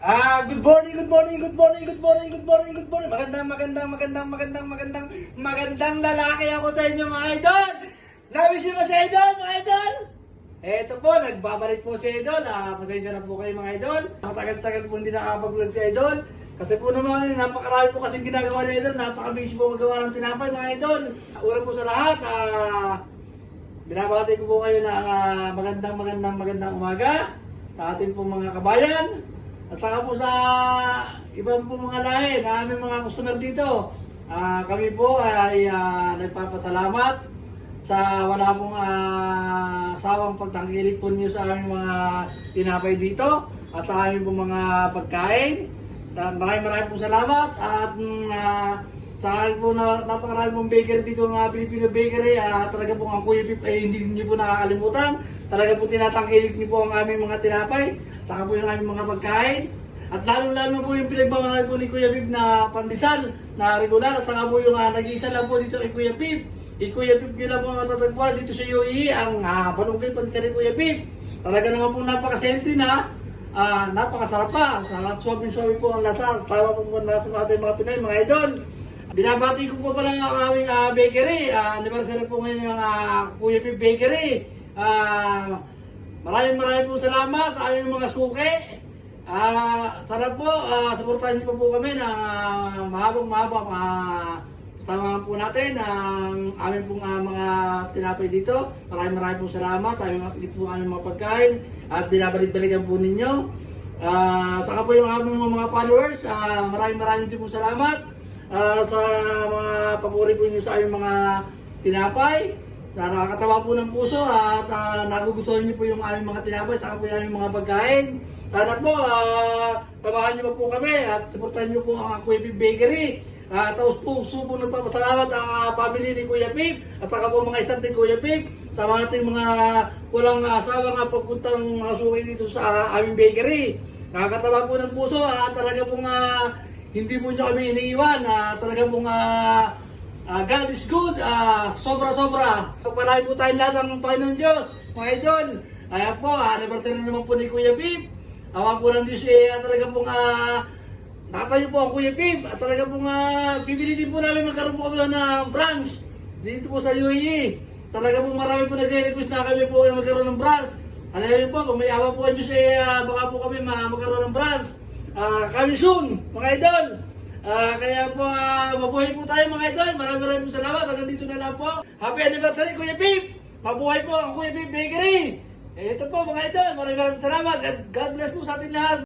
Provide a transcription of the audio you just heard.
Good morning, good morning, good morning, good morning, good morning, good morning. Magandang lalaki ako sa inyo mga idol. Namiss niyo ba si idol mga idol? Eto po, nagbabalik po si idol. Pasensya na po kayo mga idol. Matagal-tagal po hindi nakapag-vlog si idol. Kasi po naman, napakarami po kasing ginagawa ni idol. Napaka-busy po magawa ng tinapay mga idol. Una po sa lahat, binabati ko po kayo na magandang umaga sa ating pong mga kabayan. At saka po sa ibang po mga lahi na aming mga customer dito, kami po ay nagpapasalamat sa wala pong sawang pagtangkilik po niyo sa aming mga tinapay dito at sa aming pong mga pagkain. Maraming po salamat at sa akin po napakarami pong bakery dito ng Filipino Bakery. Talaga po ang Kuya Pip ay hindi niyo po nakakalimutan. Talaga po tinatangkilik niyo po ang aming mga tinapay. Saka po yung aming mga pagkain. At lalo po yung pinagmamahal po ni Kuya Pip na pandesal na regular. At saka po yung nag-iisa lang po dito kay Kuya Pip. Kuya Pip nila po ang tatagpuan dito sa UAE, ang Balunggay Pancit ni Kuya Pip. Talaga naman po napaka-healthy na, napakasarap pa. At swabe-swabe po ang lasa. Tawa po po ang lasa sa ating mga Pinay, mga idol. Binabati ko po pala ang aming bakery. Anniversary po ngayon ng Kuya Pip Bakery. Maraming po salamat sa aming mga suki. Sana po, supportahan niyo po kami na mahabang tama po natin ang aming pong mga tinapay dito. Maraming po salamat sa aming mga pagkain at binabalik-balikan po ninyo. Saka po yung aming mga followers, maraming po salamat sa mga papuri po ninyo sa aming mga tinapay. Nakakatawa po ng puso at nagugustuhan niyo po yung aming mga tinapay saka po yung aming mga pagkain. Sana po, tabahan niyo po kami at supportahan niyo po ang Kuya Pip Bakery. Taos puso po nagpapasalamat ang family ni Kuya Pip at saka po mga staff ni Kuya Pip sa ating mga walang asawang pagpuntang suki dito sa aming bakery. Nakakatawa po ng puso at talaga pong hindi po niyo kami iniiwan. Talaga pong God is good, sobra-sobra. Pagpalain po tayong lahat ng Panginoon Diyos, mga idol. Ayan po, anniversary naman po ni Kuya Pip. Awa po ng Diyos, talaga pong nakatayo po ang Kuya Pip. At talaga pong pipilitin po namin magkaroon po kami ng branch dito po sa UAE. Talaga pong marami po nag-request na kami po magkaroon ng branch. Alam niyo po, kung may awa po ang Diyos, baka po kami magkaroon ng branch. Kami soon, mga idol. Kaya po, mabuhay po tayo mga idol. Maraming po salamat. Hanggang dito na lang po. Happy anniversary Kuya Pip! Mabuhay po ang Kuya Pip Bakery! Ito po mga idol. Maraming salamat. God bless po sa ating lahat.